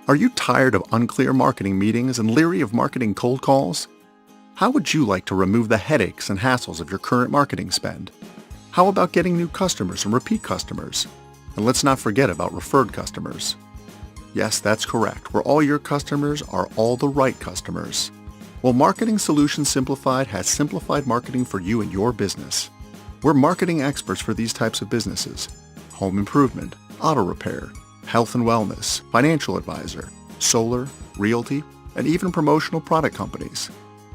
Are you tired of unclear marketing meetings and leery of marketing cold calls? How would you like to remove the headaches and hassles of your current marketing spend? How about getting new customers and repeat customers? And let's not forget about referred customers. Yes, that's correct, where all your customers are all the right customers. Well, Marketing Solutions Simplified has simplified marketing for you and your business. We're marketing experts for these types of businesses: home improvement, auto repair, health and wellness, financial advisor, solar, realty, and even promotional product companies.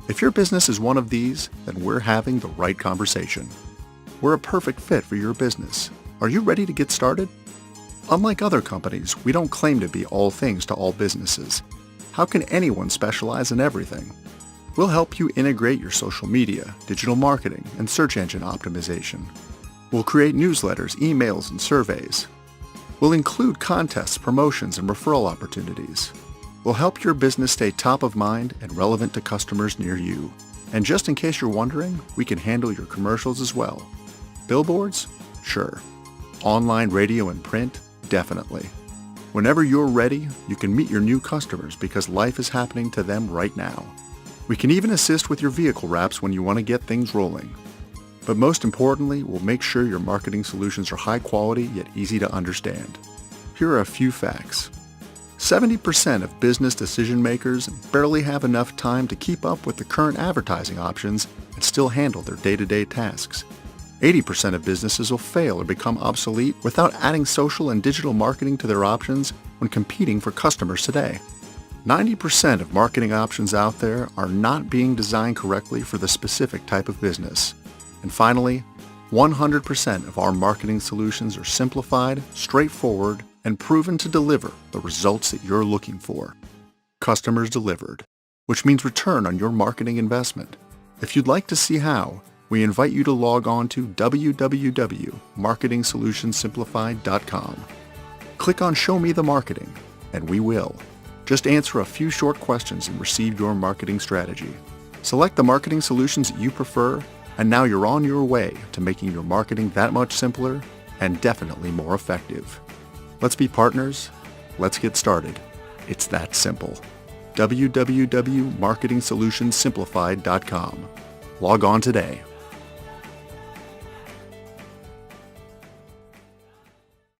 If your business is one of these, then we're having the right conversation. We're a perfect fit for your business. Are you ready to get started? Unlike other companies, we don't claim to be all things to all businesses. How can anyone specialize in everything? We'll help you integrate your social media, digital marketing, and search engine optimization. We'll create newsletters, emails, and surveys. We'll include contests, promotions, and referral opportunities. We'll help your business stay top of mind and relevant to customers near you. And just in case you're wondering, we can handle your commercials as well. Billboards? Sure. Online radio and print? Definitely. Whenever you're ready, you can meet your new customers because life is happening to them right now. We can even assist with your vehicle wraps when you want to get things rolling. But most importantly, we'll make sure your marketing solutions are high quality yet easy to understand. Here are a few facts. 70% of business decision makers barely have enough time to keep up with the current advertising options and still handle their day-to-day tasks. 80% of businesses will fail or become obsolete without adding social and digital marketing to their options when competing for customers today. 90% of marketing options out there are not being designed correctly for the specific type of business. And finally, 100% of our marketing solutions are simplified, straightforward, and proven to deliver the results that you're looking for. Customers delivered, which means return on your marketing investment. If you'd like to see how, we invite you to log on to www.marketingsolutionsimplified.com. Click on Show Me the Marketing, and we will. Just answer a few short questions and receive your marketing strategy. Select the marketing solutions that you prefer, and now you're on your way to making your marketing that much simpler and definitely more effective. Let's be partners. Let's get started. It's that simple. www.marketingsolutionsimplified.com. Log on today.